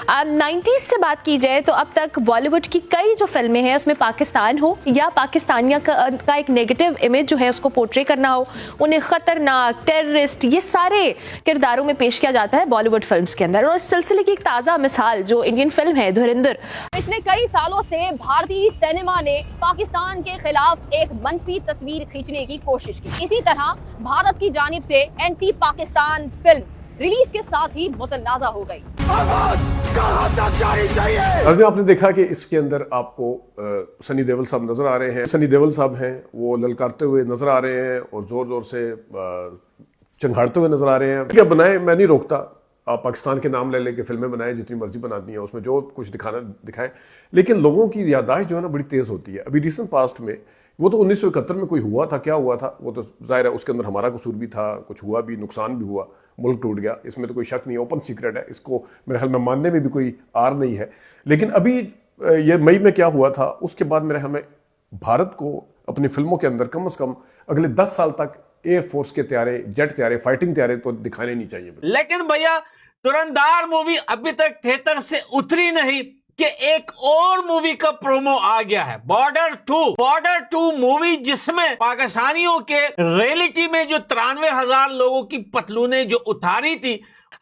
90s से बात की जाए तो अब तक बॉलीवुड की कई जो फिल्में हैं उसमें पाकिस्तान हो या पाकिस्तानिया का एक नेगेटिव इमेज जो है उसको पोर्ट्रे करना हो, उन्हें खतरनाक, टेररिस्ट, ये सारे किरदारों में पेश किया जाता है बॉलीवुड फिल्म्स के अंदर। और इस सिलसिले की एक ताज़ा मिसाल जो इंडियन फिल्म है धुरंधर। पिछले कई सालों से भारतीय सिनेमा ने पाकिस्तान के खिलाफ एक मनफी तस्वीर खींचने की कोशिश की। इसी तरह भारत की जानिब से एंटी पाकिस्तान फिल्म रिलीज के साथ ही मुतनाज़ा हो गई। आपने देखा कि इसके अंदर आपको सनी देओल साहब नजर आ रहे हैं। सनी देओल साहब हैं वो ललकारते हुए नजर आ रहे हैं और जोर जोर से चंघाड़ते हुए नजर आ रहे हैं। क्या बनाए, मैं नहीं रोकता, आप पाकिस्तान के नाम ले लेके फिल्में बनाएं, जितनी मर्जी बनानी है, उसमें जो कुछ दिखाना दिखाएं, लेकिन लोगों की याददाश्त जो है ना बड़ी तेज होती है। अभी रिसेंट पास्ट में वो तो 1971 में कोई हुआ था, क्या हुआ था वो तो जाहिर है उसके अंदर हमारा कसूर भी था, कुछ हुआ भी, नुकसान भी हुआ, मुल्क टूट गया, इसमें तो कोई शक नहीं है, ओपन सीक्रेट है, इसको मेरे ख्याल में मानने में भी कोई आर नहीं है। लेकिन अभी ये मई में क्या हुआ था, उसके बाद मेरे ख्याल में भारत को अपनी फिल्मों के अंदर कम से कम अगले 10 साल तक एयरफोर्स के तैयारे, जेट तैयारे, फाइटिंग तैयारे तो दिखाने नहीं चाहिए। लेकिन भैया धुरंधर मूवी अभी तक थिएटर से उतरी नहीं कि एक और मूवी का प्रोमो आ गया है, बॉर्डर टू मूवी, जिसमें पाकिस्तानियों के रियलिटी में जो 93,000 लोगों की पतलूनें जो उतारी थी।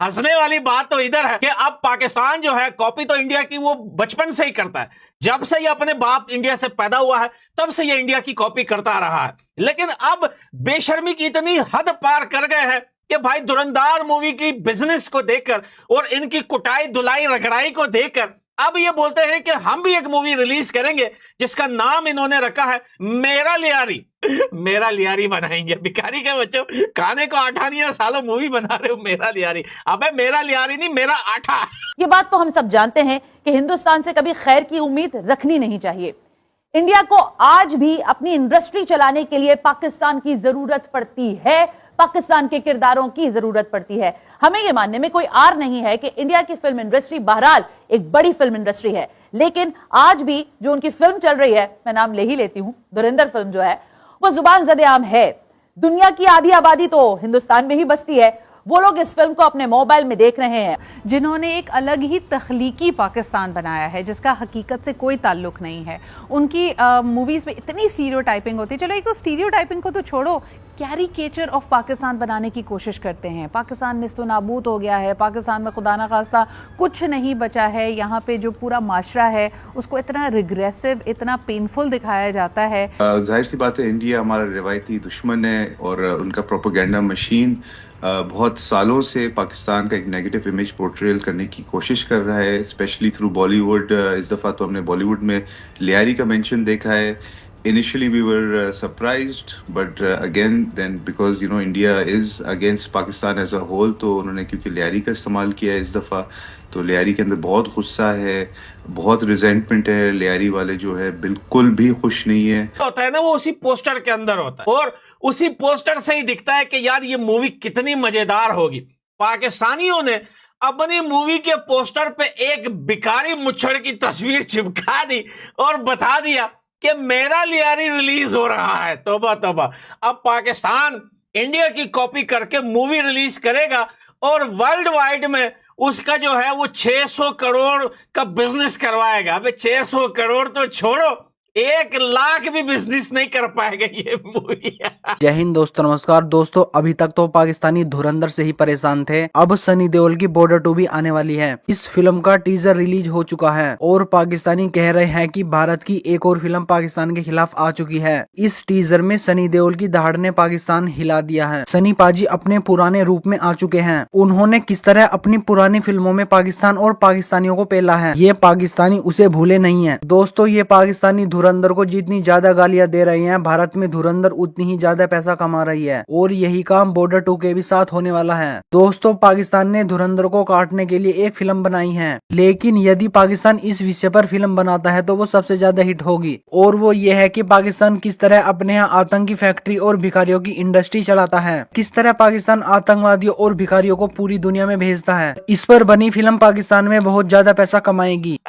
हंसने वाली बात तो इधर है कि अब पाकिस्तान जो है कॉपी तो इंडिया की वो बचपन से ही करता है। जब से ये अपने बाप इंडिया से पैदा हुआ है तब से ये इंडिया की कॉपी करता रहा है। लेकिन अब बेशर्मी की इतनी हद पार कर गए हैं कि भाई धुरंधर मूवी की बिजनेस को देखकर और इनकी कुटाई धुलाई रगड़ाई को देखकर अब ये बोलते हैं कि हम भी एक मूवी रिलीज करेंगे जिसका नाम इन्होंने रखा है मेरा लियारी बनाएंगे। भिखारी के बच्चों, खाने को आटा नहीं है, सालों मूवी बना रहे हो मेरा लियारी। अबे मेरा लियारी नहीं, मेरा आटा। ये बात तो हम सब जानते हैं कि हिंदुस्तान से कभी खैर की उम्मीद रखनी नहीं चाहिए। इंडिया को आज भी अपनी इंडस्ट्री चलाने के लिए पाकिस्तान की जरूरत पड़ती है, पाकिस्तान के किरदारों की जरूरत पड़ती है। हमें यह मानने में कोई आर नहीं है कि इंडिया की फिल्म इंडस्ट्री बहरहाल एक बड़ी फिल्म इंडस्ट्री है, लेकिन आज भी जो उनकी फिल्म चल रही है, मैं नाम ले ही लेती हूं, धुरंधर फिल्म जो है वो जुबान ज़द-ए-आम है। दुनिया की आधी आबादी तो हिंदुस्तान में ही बसती है, वो लोग इस फिल्म को अपने मोबाइल में देख रहे हैं। जिन्होंने एक अलग ही तख्लीकी पाकिस्तान बनाया है जिसका हकीकत से कोई ताल्लुक नहीं है। उनकी मूवीज में इतनी स्टीरियोटाइपिंग होती है। चलो एक तो स्टीरियोटाइपिंग को तो छोड़ो, कैरिकेचर ऑफ पाकिस्तान बनाने की कोशिश करते हैं। पाकिस्तान निस्तो नाबूद हो गया है, पाकिस्तान में खुदा ना खास्ता कुछ नहीं बचा है। यहाँ पे जो पूरा माशरा है उसको इतना रिग्रेसिव, इतना पेनफुल दिखाया जाता है। जाहिर सी बात है इंडिया हमारा रिवायती दुश्मन है और उनका प्रोपेगेंडा मशीन बहुत सालों से पाकिस्तान का एक नेगेटिव इमेज पोर्ट्रेल करने की कोशिश कर रहा है, स्पेशली थ्रू बॉलीवुड। इस दफ़ा तो हमने बॉलीवुड में लियारी का मेंशन देखा है। Initially we were surprised, but again then because India is against Pakistan as a whole, तो उन्होंने क्योंकि लियारी का इस्तेमाल किया है इस दफ़ा, तो लियारी के अंदर बहुत गुस्सा है, बहुत रिजेंटमेंट है। लियारी वाले जो है बिल्कुल भी खुश नहीं है। होता है ना, वो उसी पोस्टर के अंदर होता है और उसी पोस्टर से ही दिखता है कि यार ये मूवी कितनी मजेदार होगी। पाकिस्तानियों ने अपनी मूवी के पोस्टर पे एक भिखारी मुच्छड़ की तस्वीर चिपका दी और बता दिया कि मेरा लियारी रिलीज हो रहा है। तौबा तौबा, अब पाकिस्तान इंडिया की कॉपी करके मूवी रिलीज करेगा और वर्ल्ड वाइड में उसका जो है वो 600 करोड़ का बिजनेस करवाएगा। अबे 600 करोड़ तो छोड़ो, 1 लाख भी बिजनेस नहीं कर पाएगा ये मूवी। जय हिंद दोस्तों, नमस्कार दोस्तों। अभी तक तो पाकिस्तानी धुरंधर से ही परेशान थे, अब सनी देओल की बॉर्डर 2 भी आने वाली है। इस फिल्म का टीजर रिलीज हो चुका है और पाकिस्तानी कह रहे हैं कि भारत की एक और फिल्म पाकिस्तान के खिलाफ आ चुकी है। इस टीजर में सनी देओल की दहाड़ ने पाकिस्तान हिला दिया है। सनी पाजी अपने पुराने रूप में आ चुके हैं। उन्होंने किस तरह अपनी पुरानी फिल्मों में पाकिस्तान और पाकिस्तानियों को पेला है, ये पाकिस्तानी उसे भूले नहीं है। दोस्तों, ये पाकिस्तानी धुरंधर को जितनी ज्यादा गालियां दे रहे हैं, भारत में धुरंधर उतनी ही ज्यादा पैसा कमा रही है और यही काम बॉर्डर 2 के भी साथ होने वाला है। दोस्तों, पाकिस्तान ने धुरंधर को काटने के लिए एक फिल्म बनाई है, लेकिन यदि पाकिस्तान इस विषय पर फिल्म बनाता है तो वो सबसे ज्यादा हिट होगी और वो ये है कि पाकिस्तान किस तरह अपने यहाँ आतंकी फैक्ट्री और भिखारियों की इंडस्ट्री चलाता है, किस तरह पाकिस्तान आतंकवादियों और भिखारियों को पूरी दुनिया में भेजता है। इस पर बनी फिल्म पाकिस्तान में बहुत ज्यादा पैसा कमाएगी।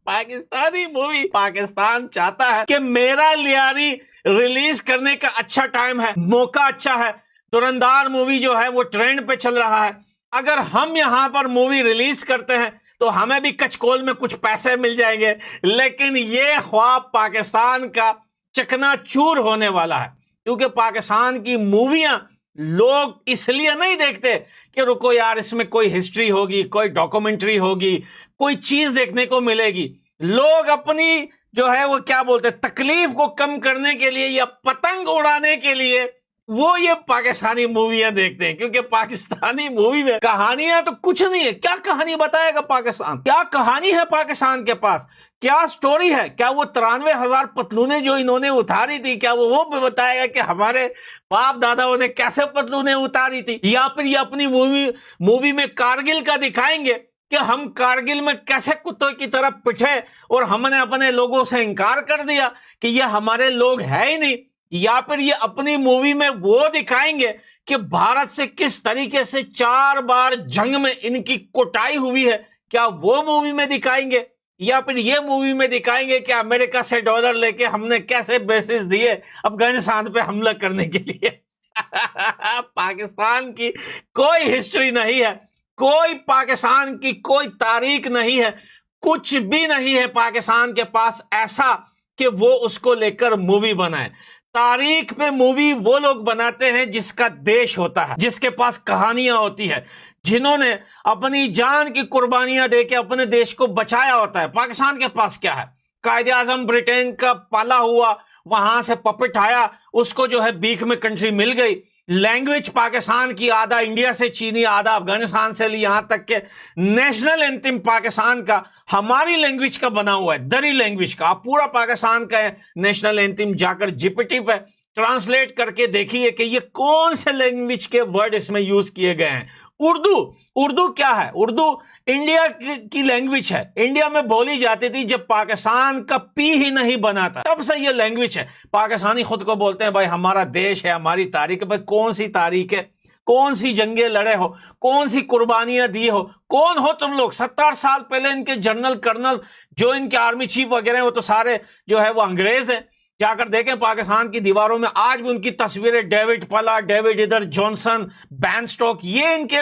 पाकिस्तानी मूवी, पाकिस्तान चाहता है कि मेरा लियारी रिलीज करने का अच्छा टाइम है, मौका अच्छा है। धुरंधर मूवी जो है वो ट्रेंड पे चल रहा है। अगर हम यहाँ पर मूवी रिलीज करते हैं तो हमें भी कचकोल में कुछ पैसे मिल जाएंगे, लेकिन ये ख्वाब पाकिस्तान का चकनाचूर होने वाला है। क्योंकि पाकिस्तान की मूवियां लोग इसलिए नहीं देखते कि रुको यार इसमें कोई हिस्ट्री होगी, कोई डॉक्यूमेंट्री होगी, कोई चीज देखने को मिलेगी। लोग अपनी जो है वो क्या बोलते हैं, तकलीफ को कम करने के लिए या पतंग उड़ाने के लिए वो ये पाकिस्तानी मूवियां देखते हैं। क्योंकि पाकिस्तानी मूवी में कहानियां तो कुछ नहीं है। क्या कहानी बताएगा पाकिस्तान? क्या कहानी है पाकिस्तान के पास? क्या स्टोरी है? क्या वो 93,000 पतलूने जो इन्होंने उतारी थी, क्या वो भी बताएगा कि हमारे बाप दादाओं ने कैसे पतलूने उतारी थी? या फिर ये अपनी मूवी में कारगिल का दिखाएंगे कि हम कारगिल में कैसे कुत्तों की तरह पिटे और हमने अपने लोगों से इनकार कर दिया कि ये हमारे लोग है ही नहीं? या फिर ये अपनी मूवी में वो दिखाएंगे कि भारत से किस तरीके से 4 बार जंग में इनकी कुटाई हुई है? क्या वो मूवी में दिखाएंगे? या फिर ये मूवी में दिखाएंगे कि अमेरिका से डॉलर लेके हमने कैसे बेसिस दिए अफगानिस्तान पे हमला करने के लिए? पाकिस्तान की कोई हिस्ट्री नहीं है, कोई पाकिस्तान की कोई तारीख नहीं है, कुछ भी नहीं है पाकिस्तान के पास ऐसा कि वो उसको लेकर मूवी बनाए। तारीख पे मूवी वो लोग बनाते हैं जिसका देश होता है, जिसके पास कहानियां होती है, जिन्होंने अपनी जान की कुर्बानियां देके अपने देश को बचाया होता है। पाकिस्तान के पास क्या है? कायदे आजम ब्रिटेन का पाला हुआ, वहां से पपेट आया, उसको जो है बीक में कंट्री मिल गई। लैंग्वेज पाकिस्तान की आधा इंडिया से चीनी, आधा अफगानिस्तान से ली, यहां तक के नेशनल एंथम पाकिस्तान का हमारी लैंग्वेज का बना हुआ है, दरी लैंग्वेज का। आप पूरा पाकिस्तान का नेशनल एंथम जाकर जीपीटी पे ट्रांसलेट करके देखिए कि ये कौन से लैंग्वेज के वर्ड इसमें यूज किए गए हैं। उर्दू क्या है? उर्दू इंडिया की लैंग्वेज है, इंडिया में बोली जाती थी जब पाकिस्तान का पी ही नहीं बना था, तब से ये लैंग्वेज है। पाकिस्तानी खुद को बोलते हैं भाई हमारा देश है, हमारी तारीख है। भाई कौन सी तारीख है? कौन सी जंगें लड़े हो? कौन सी कुर्बानियां दी हो? कौन हो तुम लोग? 70 साल पहले इनके जनरल कर्नल जो इनके आर्मी चीफ वगैरह हैं वो तो सारे जो है वो अंग्रेज हैं। जाकर देखें पाकिस्तान की दीवारों में आज भी उनकी तस्वीरें, डेविड पला, डेविड इधर जॉनसन, बैनस्टॉक, ये इनके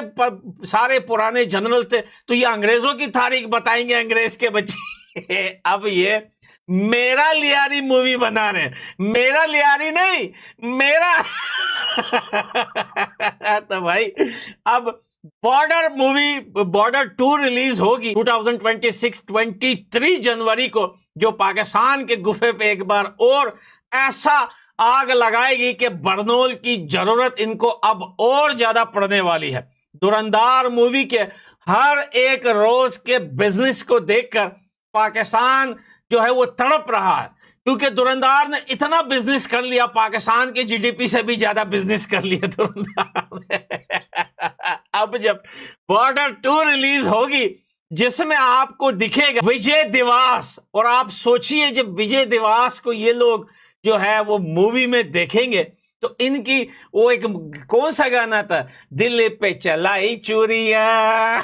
सारे पुराने जनरल थे। तो ये अंग्रेजों की तारीख बताएंगे अंग्रेज के बच्चे। अब ये मेरा लियारी मूवी बना रहे हैं, मेरा लियारी नहीं, मेरा तो भाई अब बॉर्डर 2 रिलीज होगी 23 जनवरी को, जो पाकिस्तान के गुफे पे एक बार और ऐसा आग लगाएगी कि बरनोल की जरूरत इनको अब और ज्यादा पड़ने वाली है। धुरंधार मूवी के हर एक रोज के बिजनेस को देखकर पाकिस्तान जो है वो तड़प रहा है, क्योंकि धुरंधार ने इतना बिजनेस कर लिया, पाकिस्तान के जीडीपी से भी ज्यादा बिजनेस कर लिया धुरंधार ने। अब जब बॉर्डर 2 रिलीज होगी जिसमें आपको दिखेगा विजय दिवास, और आप सोचिए जब विजय दिवास को ये लोग जो है वो मूवी में देखेंगे तो इनकी वो एक कौन सा गाना था, दिल पे चलाई चूरिया